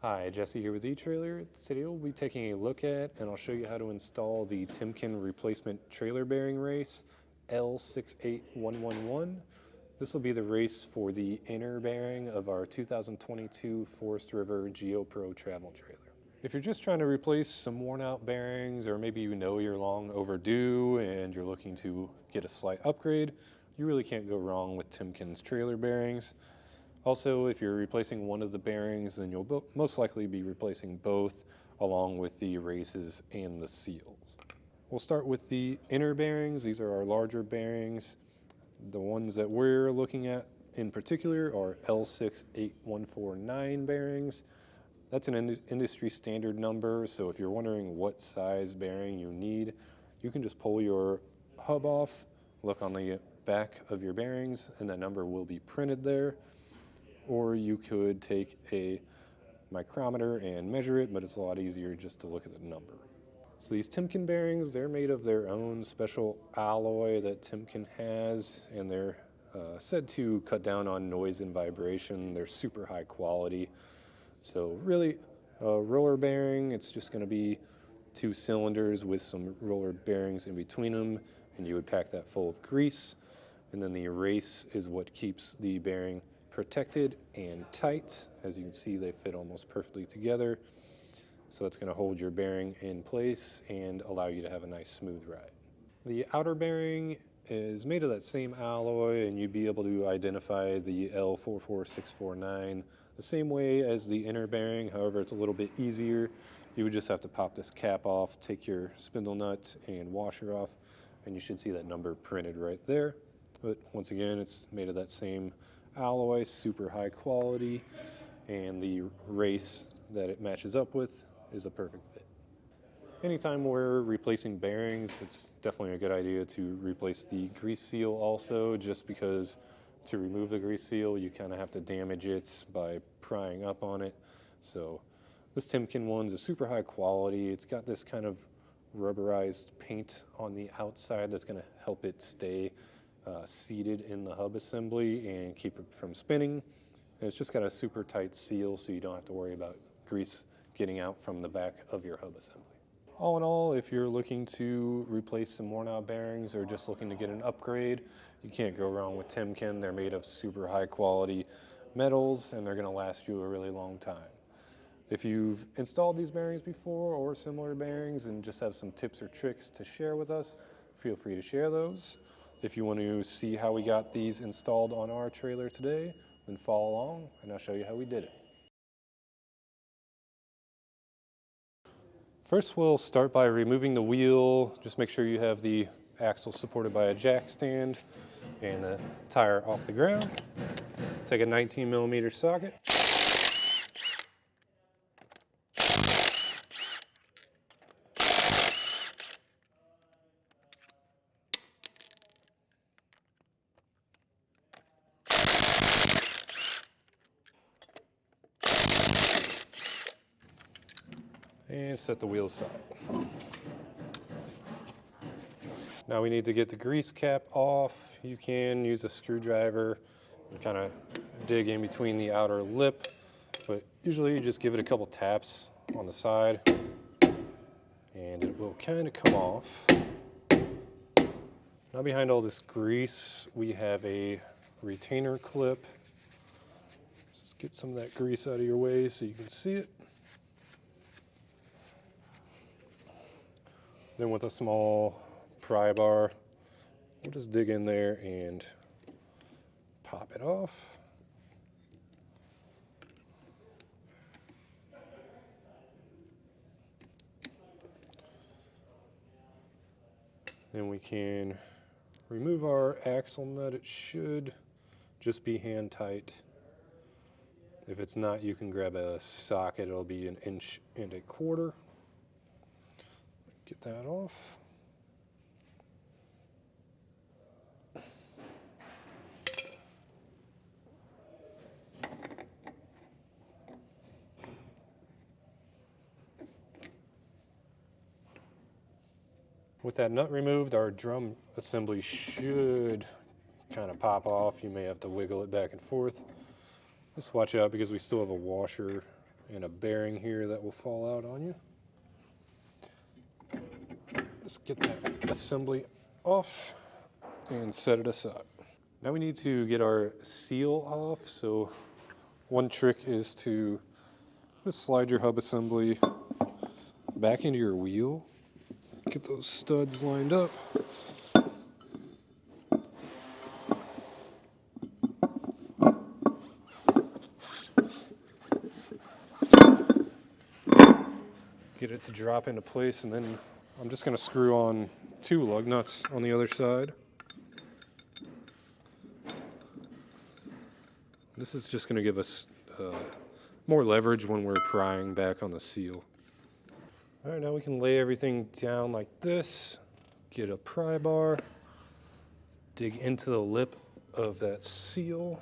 Hi, Jesse here with eTrailer. Today we'll be taking a look at and I'll show you how to install the Timken replacement trailer bearing race L68111. This will be the race for the inner bearing of our 2022 Forest River Geo-Pro Travel trailer. If you're just trying to replace some worn out bearings, or maybe you know you're long overdue and you're looking to get a slight upgrade, you really can't go wrong with Timken's trailer bearings. Also, if you're replacing one of the bearings, then you'll most likely be replacing both, along with the races and the seals. We'll start with the inner bearings. These are our larger bearings. The ones that we're looking at in particular are L68149 bearings. That's an industry standard number, so if you're wondering what size bearing you need, you can just pull your hub off, look on the back of your bearings, and that number will be printed there. Or you could take a micrometer and measure it, but it's a lot easier just to look at the number. So these Timken bearings, they're made of their own special alloy that Timken has, and they're said to cut down on noise and vibration. They're super high quality. So really, a roller bearing, it's just going to be 2 cylinders with some roller bearings in between them, and you would pack that full of grease. And then the race is what keeps the bearing protected and tight. As you can see, they fit almost perfectly together. So it's going to hold your bearing in place and allow you to have a nice smooth ride. The outer bearing is made of that same alloy, and you'd be able to identify the L44649 the same way as the inner bearing. However, it's a little bit easier. You would just have to pop this cap off, take your spindle nut and washer off, and you should see that number printed right there. But once again, it's made of that same alloy, super high quality, and the race that it matches up with is a perfect fit. Anytime we're replacing bearings, it's definitely a good idea to replace the grease seal also, just because to remove the grease seal, you kind of have to damage it by prying up on it. So this Timken one's a super high quality. It's got this kind of rubberized paint on the outside that's going to help it stay seated in the hub assembly and keep it from spinning. And it's just got a super tight seal, so you don't have to worry about grease getting out from the back of your hub assembly. All in all, if you're looking to replace some worn out bearings or just looking to get an upgrade, you can't go wrong with Timken. They're made of super high quality metals, and they're going to last you a really long time. If you've installed these bearings before or similar bearings and just have some tips or tricks to share with us, feel free to share those. If you want to see how we got these installed on our trailer today, then follow along and I'll show you how we did it. First, we'll start by removing the wheel. Just make sure you have the axle supported by a jack stand and the tire off the ground. Take a 19mm socket. And set the wheel aside. Now we need to get the grease cap off. You can use a screwdriver and kind of dig in between the outer lip, but usually you just give it a couple taps on the side and it will kind of come off. Now behind all this grease, we have a retainer clip. Just get some of that grease out of your way so you can see it. Then with a small pry bar, we'll just dig in there and pop it off. Then we can remove our axle nut. It should just be hand tight. If it's not, you can grab a socket. It'll be 1 1/4 inches. Get that off. With that nut removed, our drum assembly should kind of pop off. You may have to wiggle it back and forth. Just watch out because we still have a washer and a bearing here that will fall out on you. Just get that assembly off and set it aside. Now we need to get our seal off. So one trick is to just slide your hub assembly back into your wheel. Get those studs lined up. Get it to drop into place, and then I'm just going to screw on 2 lug nuts on the other side. This is just going to give us more leverage when we're prying back on the seal. All right, now we can lay everything down like this. Get a pry bar, dig into the lip of that seal,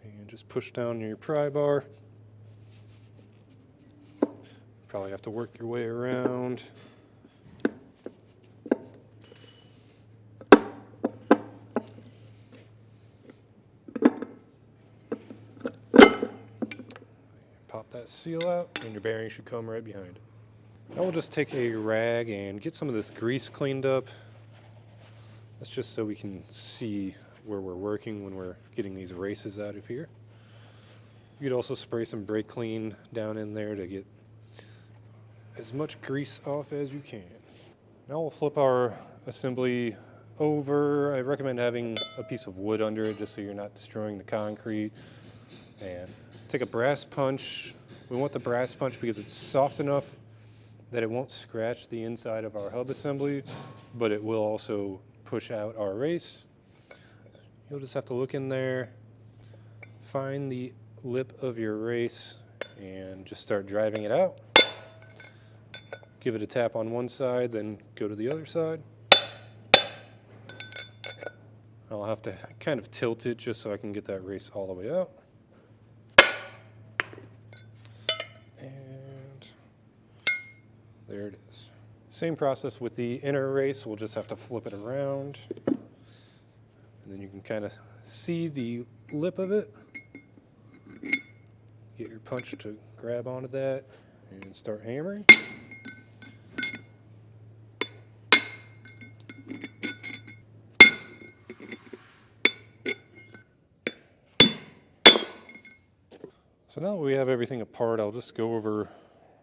and just push down your pry bar. Probably have to work your way around. Pop that seal out, and your bearing should come right behind it. Now we'll just take a rag and get some of this grease cleaned up. That's just so we can see where we're working when we're getting these races out of here. You could also spray some brake clean down in there to get as much grease off as you can. Now we'll flip our assembly over. I recommend having a piece of wood under it just so you're not destroying the concrete. And take a brass punch. We want the brass punch because it's soft enough that it won't scratch the inside of our hub assembly, but it will also push out our race. You'll just have to look in there, find the lip of your race, and just start driving it out. Give it a tap on one side, then go to the other side. I'll have to kind of tilt it just so I can get that race all the way out. And there it is. Same process with the inner race. We'll just have to flip it around. And then you can kind of see the lip of it. Get your punch to grab onto that and start hammering. So now that we have everything apart, I'll just go over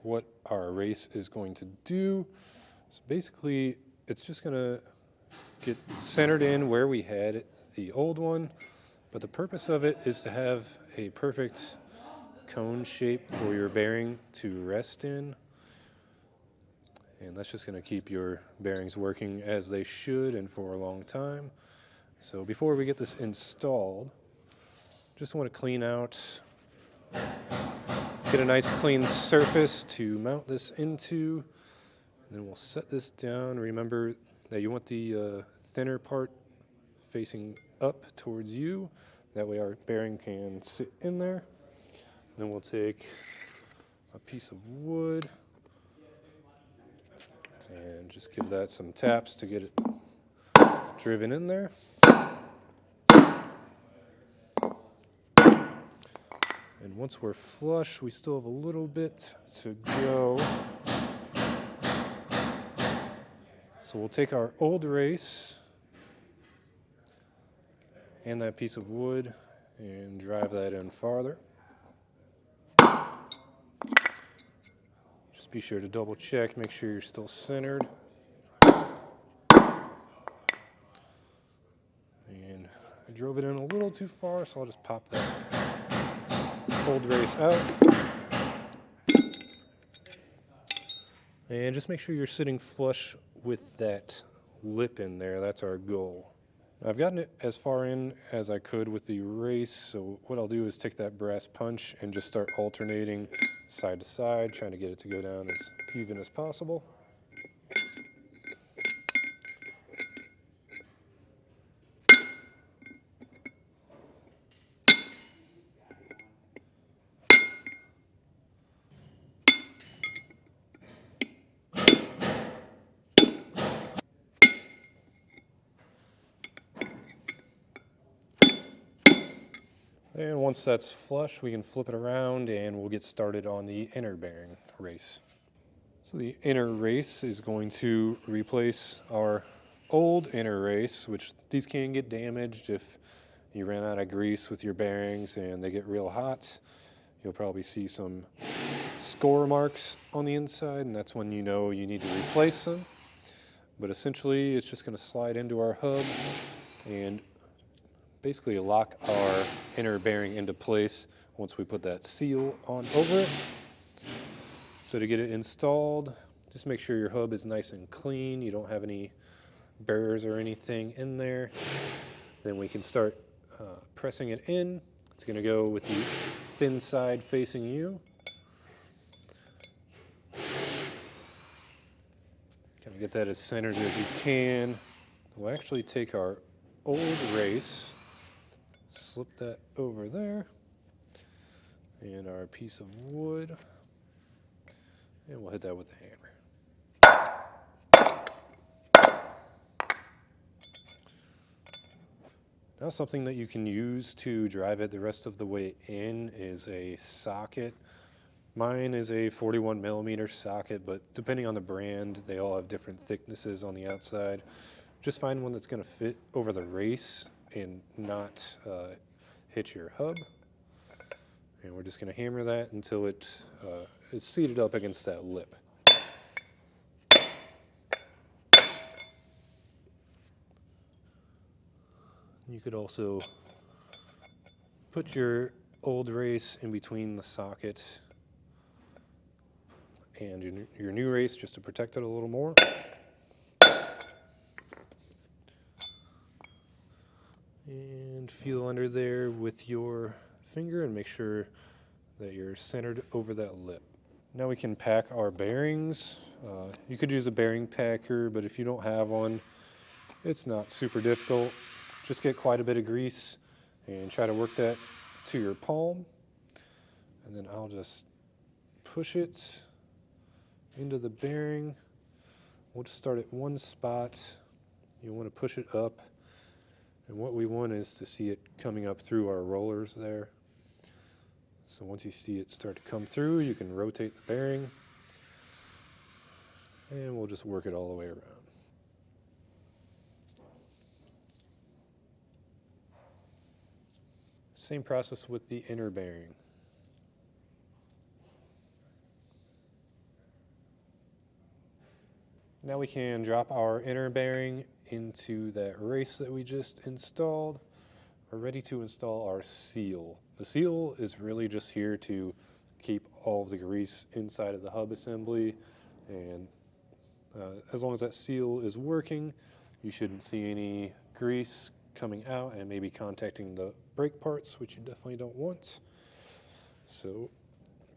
what our race is going to do. So basically, it's just going to get centered in where we had the old one, but the purpose of it is to have a perfect cone shape for your bearing to rest in. And that's just going to keep your bearings working as they should and for a long time. So before we get this installed, just want to clean out, get a nice clean surface to mount this into. And then we'll set this down. Remember that you want the thinner part facing up towards you. That way our bearing can sit in there. Then we'll take a piece of wood and just give that some taps to get it driven in there. And once we're flush, we still have a little bit to go. So we'll take our old race and that piece of wood and drive that in farther. Just be sure to double check, make sure you're still centered. And I drove it in a little too far, so I'll just pop that old race out. And just make sure you're sitting flush with that lip in there. That's our goal. I've gotten it as far in as I could with the race, so what I'll do is take that brass punch and just start alternating side to side, trying to get it to go down as even as possible. And once that's flush, we can flip it around and we'll get started on the inner bearing race. So the inner race is going to replace our old inner race, which these can get damaged if you ran out of grease with your bearings and they get real hot. You'll probably see some score marks on the inside, and that's when you know you need to replace them. But essentially, it's just going to slide into our hub and basically lock our inner bearing into place once we put that seal on over it. So to get it installed, just make sure your hub is nice and clean. You don't have any burrs or anything in there. Then we can start pressing it in. It's going to go with the thin side facing you. Kind of get that as centered as you can. We'll actually take our old race, slip that over there, and our piece of wood, and we'll hit that with the hammer. Now something that you can use to drive it the rest of the way in is a socket. Mine is a 41 millimeter socket, but depending on the brand, they all have different thicknesses on the outside. Just find one that's going to fit over the race and not hit your hub. And we're just going to hammer that until it is seated up against that lip. You could also put your old race in between the socket and your new race just to protect it a little more. And feel under there with your finger and make sure that you're centered over that lip. Now we can pack our bearings. You could use a bearing packer, but if you don't have one, it's not super difficult. Just get quite a bit of grease and try to work that to your palm. And then I'll just push it into the bearing. We'll just start at one spot. You want to push it up. And what we want is to see it coming up through our rollers there. So once you see it start to come through, you can rotate the bearing. And we'll just work it all the way around. Same process with the inner bearing. Now we can drop our inner bearing into that race that we just installed. We're ready to install our seal. The seal is really just here to keep all of the grease inside of the hub assembly, and as long as that seal is working, you shouldn't see any grease coming out and maybe contacting the brake parts, which you definitely don't want. So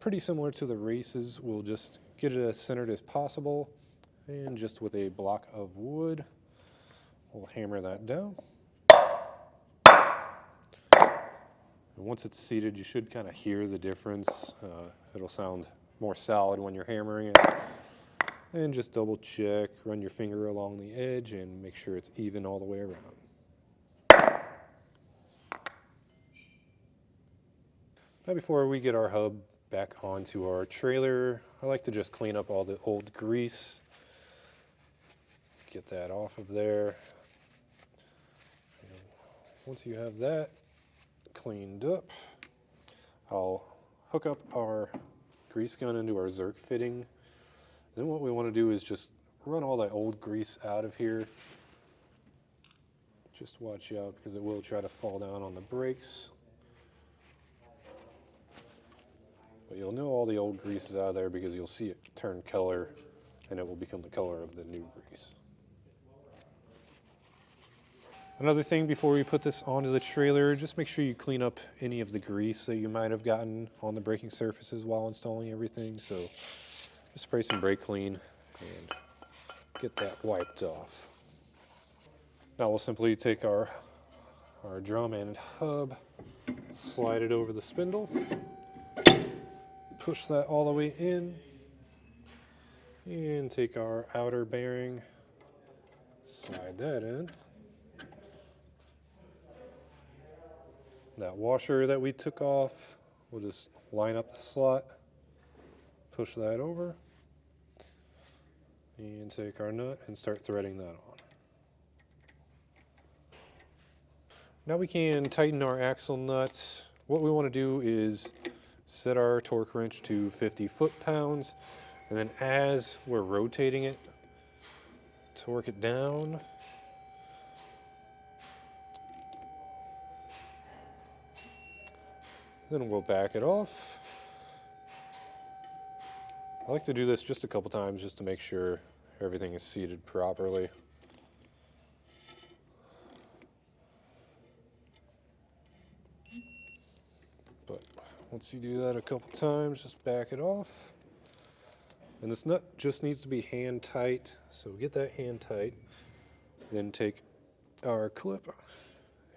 pretty similar to the races, we'll just get it as centered as possible, and just with a block of wood, we'll hammer that down. And once it's seated, you should kind of hear the difference. It'll sound more solid when you're hammering it. And just double check, run your finger along the edge and make sure it's even all the way around. Now before we get our hub back onto our trailer, I like to just clean up all the old grease. Get that off of there. And once you have that cleaned up, I'll hook up our grease gun into our Zerk fitting. Then what we want to do is just run all that old grease out of here. Just watch out because it will try to fall down on the brakes. But you'll know all the old grease is out of there because you'll see it turn color and it will become the color of the new grease. Another thing before we put this onto the trailer, just make sure you clean up any of the grease that you might have gotten on the braking surfaces while installing everything. So just spray some brake clean and get that wiped off. Now we'll simply take our drum and hub, slide it over the spindle, push that all the way in, and take our outer bearing, slide that in. That washer that we took off, we'll just line up the slot, push that over, and take our nut and start threading that on. Now we can tighten our axle nuts. What we want to do is set our torque wrench to 50 foot-pounds, and then as we're rotating it, torque it down. Then we'll back it off. I like to do this just a couple times just to make sure everything is seated properly. But once you do that a couple times, just back it off. And this nut just needs to be hand tight, so get that hand tight. Then take our clip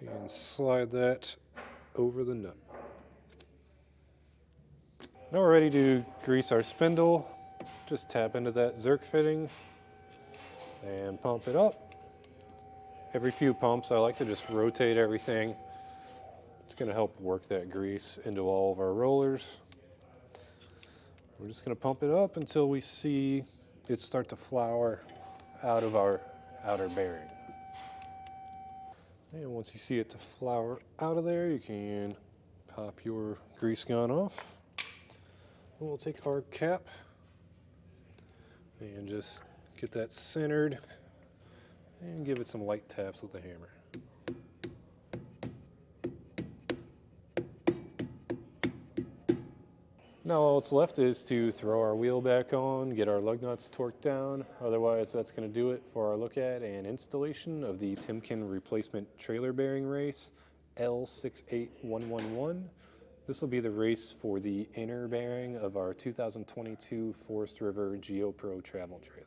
and slide that over the nut. Now we're ready to grease our spindle. Just tap into that Zerk fitting and pump it up. Every few pumps, I like to just rotate everything. It's going to help work that grease into all of our rollers. We're just going to pump it up until we see it start to flour out of our outer bearing. And once you see it to flour out of there, you can pop your grease gun off. We'll take our cap and just get that centered and give it some light taps with the hammer. Now all that's left is to throw our wheel back on, get our lug nuts torqued down. Otherwise, that's going to do it for our look at and installation of the Timken replacement trailer bearing race L68111. This will be the race for the inner bearing of our 2022 Forest River Geo-Pro Travel trailer.